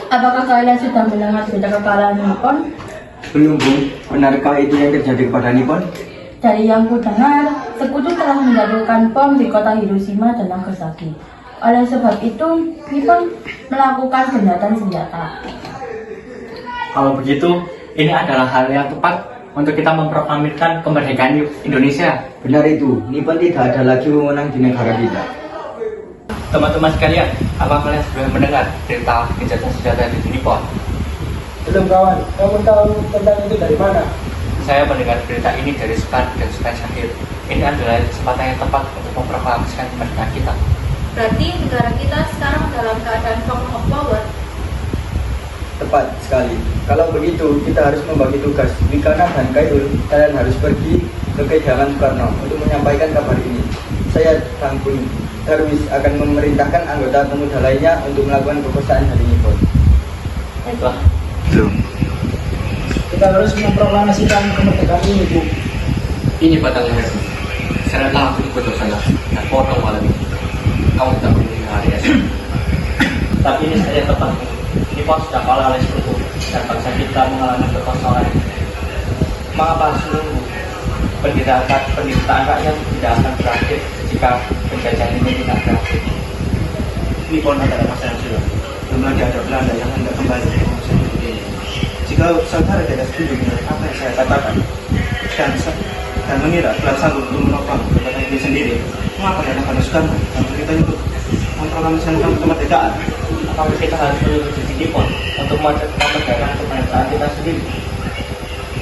Apakah kalian sudah mendengar berita kekalahan Nippon? Belum, Bu. Benarkah itu yang terjadi kepada Nippon? Dari yang kudengar, sekutu telah menjatuhkan bom di kota Hiroshima dan Nagasaki. Oleh sebab itu, Nippon melakukan gencatan senjata. Kalau begitu, ini adalah hal yang tepat untuk kita memproklamirkan kemerdekaan Indonesia. Benar itu. Nippon tidak ada lagi wewenang di negara kita. Teman-teman sekalian, apa kalian sudah mendengar berita gencatan senjata di Nippon? Belum kawan, kamu tahu tentang itu dari mana? Saya mendengar berita ini dari Sukar dan Sukar Syahir. Ini adalah kesempatan yang tepat untuk memproklamasikan kemerdekaan kita. Berarti negara kita sekarang dalam keadaan vacuum of power. Tepat sekali. Kalau begitu, kita harus membagi tugas. Wikana dan Kairul, kalian harus pergi ke Kejalan Soekarno untuk menyampaikan kabar ini. Saya Tangkun Darwis akan memerintahkan anggota pemuda lainnya untuk melakukan perkosaan hari Nippon. Baiklah. Kita harus memproklamasikan kemerdekaan ini, Bu. Ini batang leher. Sangatlah aku ikut sana dan potong malam ini. Kamu tidak memiliki hari esok. Tapi ini saja tepat. Nippon sudah kalah oleh sekutu dan bangsa kita mengalami kekosongan. Mengapa seluruh penderitaan rakyat tidak akan berakhir jika penjajahan ini tidak berakhir? Nippon adalah masa yang sudah. Belum lagi ada Belanda yang hendak kembali ke musim ini. Jika saudara tidak setuju dengan apa yang saya katakan dan mengira telah sanggup untuk menopang kepada diri sendiri, mengapa datang pada Soekarno untuk kita untuk memproklamasikan kemerdekaan? Apakah kita harus menuju Nippon untuk memerdekakan kemerdekaan kita sendiri?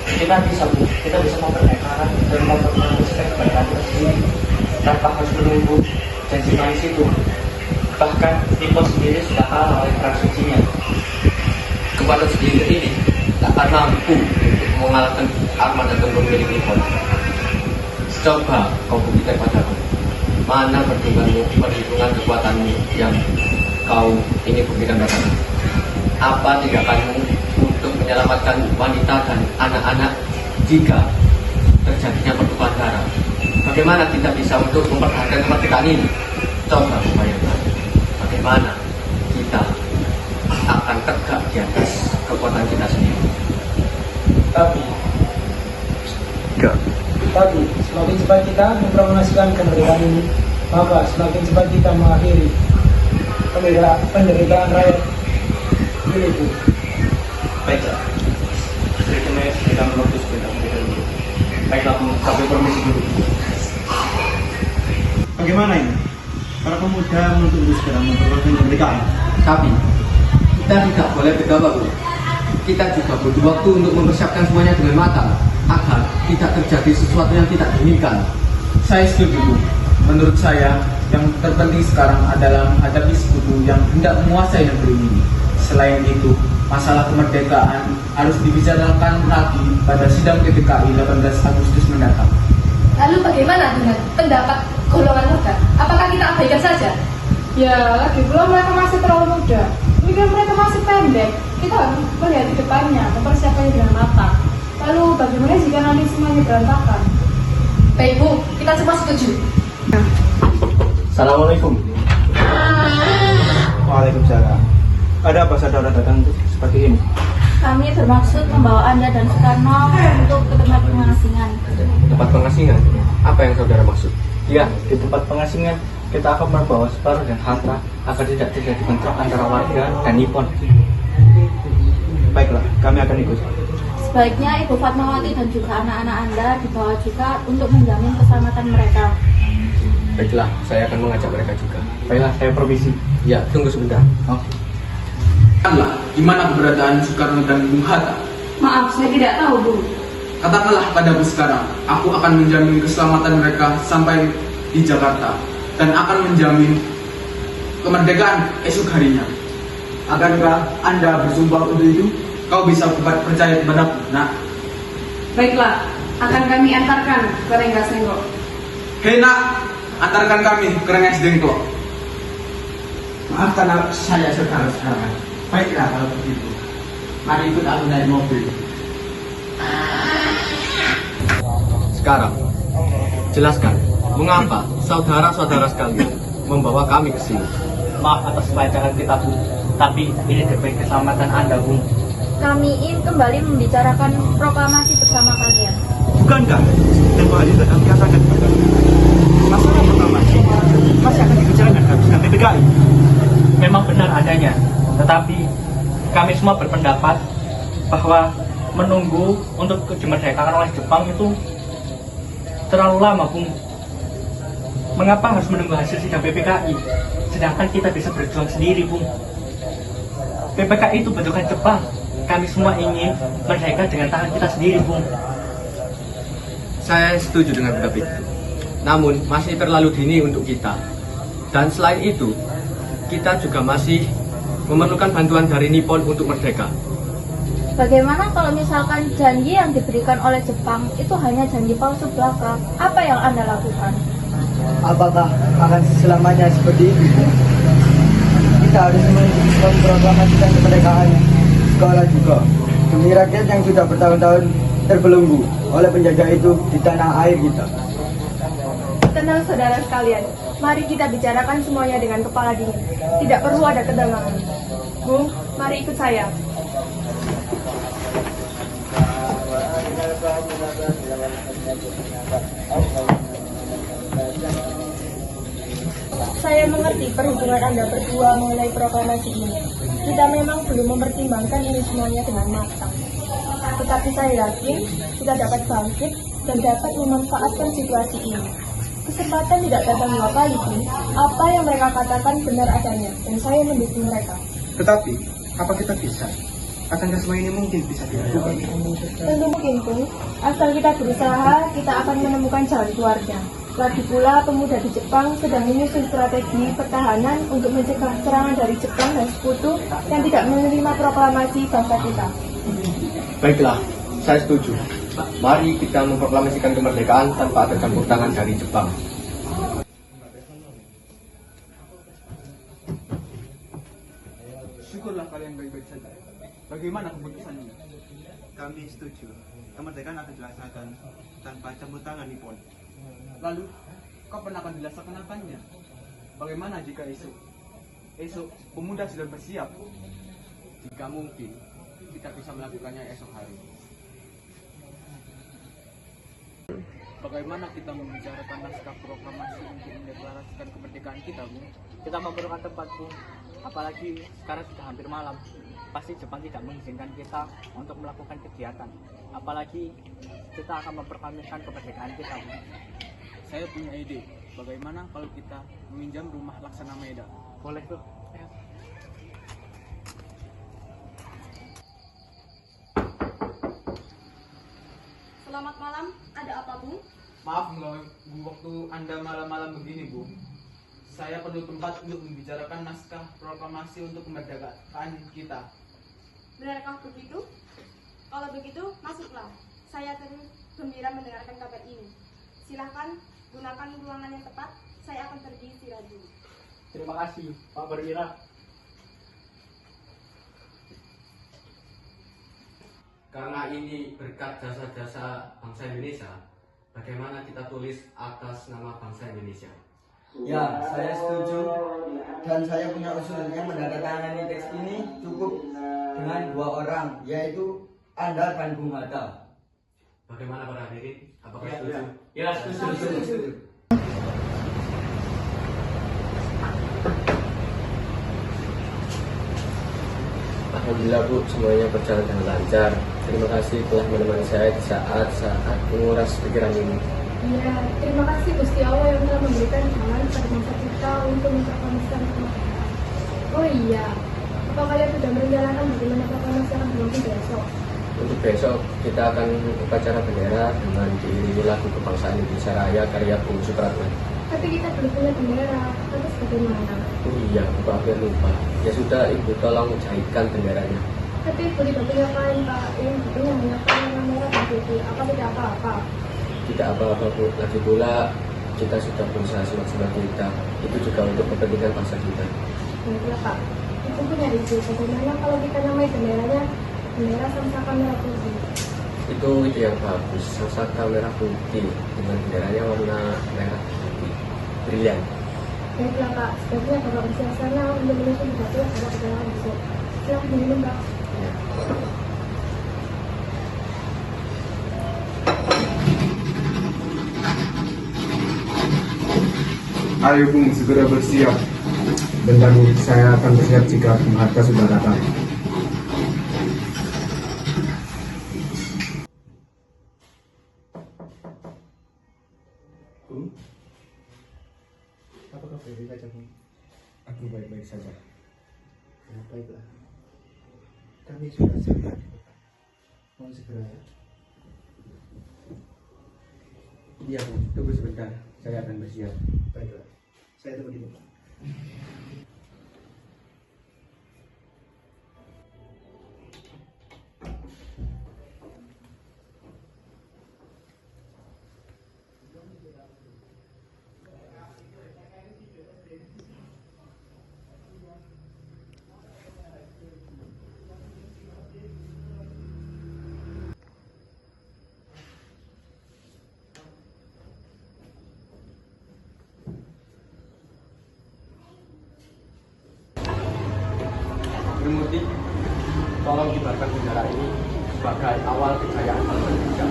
Kita bisa memerdekakan dan memproklamasikan kemerdekaan kita sendiri tanpa harus menunggu janji manis itu. Bahkan Nippon sendiri sudah kalah oleh perang sucinya. Kekuatan segelintir ini tak akan mampu untuk mengalahkan armada tempur milik Nippon. Coba kau buktikan padaku, mana perhitungan kekuatanmu yang kau ini buktikan padaku. Apa tindakanmu untuk menyelamatkan wanita dan anak-anak jika terjadinya pertumpahan darah? Bagaimana kita bisa untuk mempertahankan kemerdekaan ini? Coba bayangkan bagaimana kita akan tegak di atas kekuatan kita sendiri. Tapi semakin cepat kita memproklamasikan kemerdekaan ini, maka semakin cepat kita mengakhiri penderitaan rakyat ini, Bu. Baiklah. Berikutnya kita menutup sepeda motor dulu. Baiklah, kami permisi dulu. Bagaimana ini? Para pemuda menuntut sepeda motor dan kemerdekaan. Tapi kita tidak boleh gegabah, Bu. Kita juga butuh waktu untuk mempersiapkan semuanya dengan matang agar tidak terjadi sesuatu yang tidak diinginkan. Saya setuju, Bu. Menurut saya, yang terpenting sekarang adalah menghadapi sekutu yang hendak menguasai negeri ini. Selain itu, masalah kemerdekaan harus dibicarakan lagi pada sidang PPKI 18 Agustus mendatang. Lalu bagaimana dengan pendapat golongan muda? Apakah kita abaikan saja? Ya, lagi pula mereka masih terlalu muda. Pikiran mereka masih pendek. Kita harus melihat di depannya, mempersiapkannya dengan matang. Lalu bagaimana jika nanti semuanya berantakan? Baik, Bu, kita semua setuju. Assalamualaikum. Waalaikumsalam. Ada apa saudara datang seperti ini? Kami bermaksud membawa Anda dan Soekarno untuk ke tempat pengasingan. Tempat pengasingan? Apa yang saudara maksud? Ya, di tempat pengasingan kita akan membawa Soekarno dan Hatta agar tidak terjadi bentrok antara warga dan Nippon. Baiklah, kami akan ikut. Sebaiknya Ibu Fatmawati dan juga anak-anak Anda dibawa juga untuk menjamin keselamatan mereka. Baiklah, saya akan mengajak mereka juga. Baiklah, saya permisi. Ya, tunggu sebentar. Oh. Katakanlah, di mana keberadaan Soekarno dan Bung Hatta? Maaf, saya tidak tahu, Bu. Katakanlah padaku sekarang, aku akan menjamin keselamatan mereka sampai di Jakarta dan akan menjamin kemerdekaan esok harinya. Akankah Anda bersumpah untuk itu? Kau bisa percaya kepadaku, nak. Baiklah, akan kami antarkan ke Renggas Dengklok. Hei nak, antarkan kami ke Rengas Dengklok. Maafkan saya saudara-saudara. Baiklah kalau begitu. Mari ikut aku naik mobil. Sekarang, jelaskan mengapa saudara-saudara sekalian membawa kami ke sini. Maaf atas kelancangan kita, Bu. Tapi ini demi keselamatan Anda, Bung. Kami ingin kembali membicarakan proklamasi bersama kalian. Bukankah tempo hari datang kita akan kembali? Masalah proklamasi masih akan dibicarakan dengan PPKI. Memang benar adanya, tetapi kami semua berpendapat bahwa menunggu untuk dimerdekaan oleh Jepang itu terlalu lama, Bung. Mengapa harus menunggu hasil sidang PPKI? Sedangkan kita bisa berjuang sendiri, Bung. PPKI itu bentukan Jepang. Kami semua ingin merdeka dengan tangan kita sendiri, Bung. Saya setuju dengan pendapat itu. Namun masih terlalu dini untuk kita. Dan selain itu, kita juga masih memerlukan bantuan dari Nippon untuk merdeka. Bagaimana kalau misalkan janji yang diberikan oleh Jepang itu hanya janji palsu belaka? Apa yang Anda lakukan? Apakah akan selamanya seperti itu? Kita harus memproklamasikan kemerdekaan sekolah juga demi rakyat yang sudah bertahun-tahun terbelenggu oleh penjajah itu di tanah air kita. Tenang saudara sekalian, mari kita bicarakan semuanya dengan kepala dingin. Tidak perlu ada ketegangan. Bung, mari ikut saya. Saya mengerti perhitungan Anda berdua mengenai proklamasi ini. Kita memang belum mempertimbangkan ini semuanya dengan matang. Tetapi saya yakin kita dapat bangkit dan dapat memanfaatkan situasi ini. Kesempatan tidak datang dua kali, Bung. Apa yang mereka katakan benar adanya, dan saya mendukung mereka. Tetapi, apa kita bisa? Akankah semua ini mungkin bisa dilakukan? Tentu mungkin, Bung. Asal kita berusaha, kita akan menemukan jalan keluarnya. Lagi pula, pemuda di Jepang sedang menyusun strategi pertahanan untuk mencegah serangan dari Jepang dan sekutu yang tidak menerima proklamasi bangsa kita. Baiklah, saya setuju. Mari kita memproklamasikan kemerdekaan tanpa ada campur tangan dari Jepang. Syukurlah kalian baik-baik saja. Bagaimana keputusannya? Kami setuju. Kemerdekaan akan dilaksanakan tanpa campur tangan Nippon. Lalu, kapan akan dilaksanakannya? Bagaimana jika esok pemuda sudah bersiap? Jika mungkin, kita bisa melakukannya esok hari. Bagaimana kita membicarakan naskah proklamasi untuk mendeklarasikan kemerdekaan kita, Bu? Kita memerlukan tempat, Bung. Apalagi sekarang sudah hampir malam. Pasti Jepang tidak mengizinkan kita untuk melakukan kegiatan. Apalagi kita akan memproklamasikan kemerdekaan kita, Bung. Saya punya ide. Bagaimana kalau kita meminjam rumah Laksana Maeda? Boleh, tuh. Ayo. Selamat malam, ada apa, Bung? Maaf mengganggu waktu Anda malam-malam begini, Bu. Saya perlu tempat untuk membicarakan naskah proklamasi untuk kemerdekaan kita. Benarkah begitu? Kalau begitu, masuklah. Saya terus gembira mendengarkan kabar ini. Silahkan gunakan ruangan yang tepat. Saya akan pergi istirahat dulu. Terima kasih, Pak Perwira. Karena ini berkat jasa-jasa bangsa Indonesia, bagaimana kita tulis atas nama bangsa Indonesia? Ya, saya setuju. Dan saya punya usul yang menandatangani teks ini cukup dengan 2 orang, yaitu Anda dan Bung Hatta. Bagaimana para hadirin? Apakah setuju? Ya, setuju. Alhamdulillah Bu, semuanya berjalan dengan lancar. Terima kasih telah menemani saya di saat-saat menguras pikiran ini. Iya, terima kasih Gusti Allah yang telah memberikan jalan pada masa kita untuk memproklamasikan kemerdekaan. Oh iya, apa kalian sudah merencanakan bagaimana proklamasi akan berlangsung besok? Untuk besok kita akan upacara bendera dengan diiringi lagu kebangsaan Indonesia Raya karya Bung Supratman. Tapi kita belum punya bendera, terus bagaimana? Oh iya, Ibu hampir lupa. Ya sudah, Ibu tolong jahitkan benderanya. Tapi Ibu tidak punya kain Pak, yang punya hanya kain yang merah dan putih. Apa tidak apa-apa? Tidak apa-apa Bu, lagi pula kita sudah berusaha semaksimal kita. Itu juga untuk kepentingan bangsa kita. Baiklah Pak, Ibu punya ide. Bagaimana kalau kita namai benderanya bendera Sangsaka Merah Putih? Itu ide yang bagus. Sangsaka merah putih dengan benderanya warna merah putih brilian. Baiklah Kak, sebaiknya Bapak bersiap sana untuk menyusun jadwal acara perjalanan besok. Silahkan diminum Kak. Ayo Bung, segera bersiap. Bentar Bu, saya akan bersiap jika Bung Hatta sudah datang. Bung, apa kabar saja Bung? Aku baik-baik saja. Ya, baiklah. Kami sudah sampai. Mohon segera ya. Iya Bung, tunggu sebentar, saya akan bersiap. Baiklah. Saya tunggu di depan. Bermudi, tolong kibarkan bendera ini sebagai awal kejayaan bangsa Indonesia.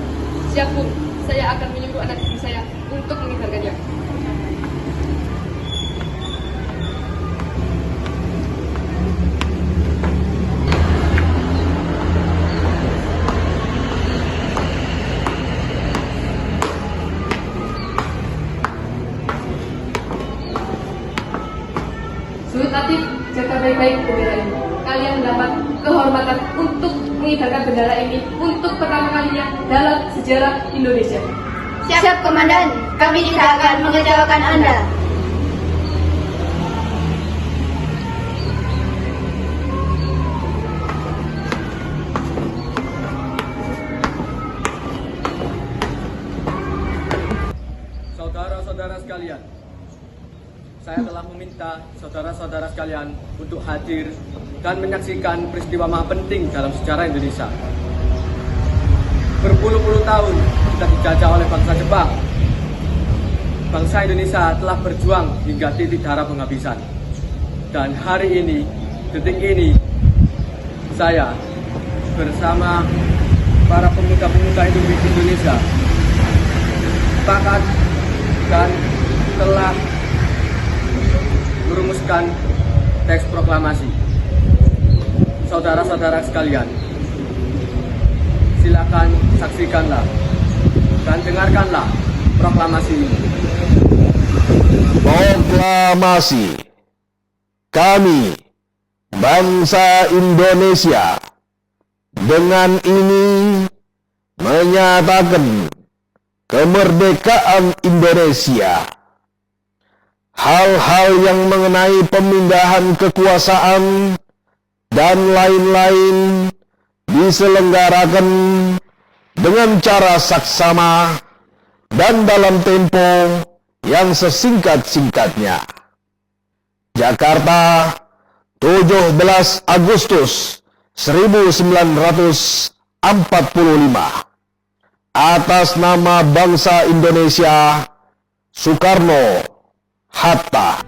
Siap Bu, saya akan menyuruh anak ibu saya untuk mengibarkannya. Sulit Latif, jaga baik-baik bendera ini. Kalian mendapat kehormatan untuk mengibarkan bendera ini untuk pertama kalinya dalam sejarah Indonesia. Siap Komandan, kami tidak akan mengecewakan Anda. Saudara-saudara sekalian, saya telah meminta saudara-saudara sekalian untuk hadir dan menyaksikan peristiwa maha penting dalam sejarah Indonesia. Berpuluh-puluh tahun kita dijajah oleh bangsa Jepang. Bangsa Indonesia telah berjuang hingga titik darah penghabisan. Dan hari ini, detik ini, saya bersama para pemuda-pemuda Indonesia sepakat dan telah merumuskan teks proklamasi. Saudara-saudara sekalian, silakan saksikanlah dan dengarkanlah proklamasi ini. Proklamasi. Kami, bangsa Indonesia, dengan ini menyatakan kemerdekaan Indonesia. Hal-hal yang mengenai pemindahan kekuasaan dan lain-lain diselenggarakan dengan cara saksama dan dalam tempo yang sesingkat-singkatnya. Jakarta, 17 Agustus 1945. Atas nama bangsa Indonesia, Soekarno Hatta.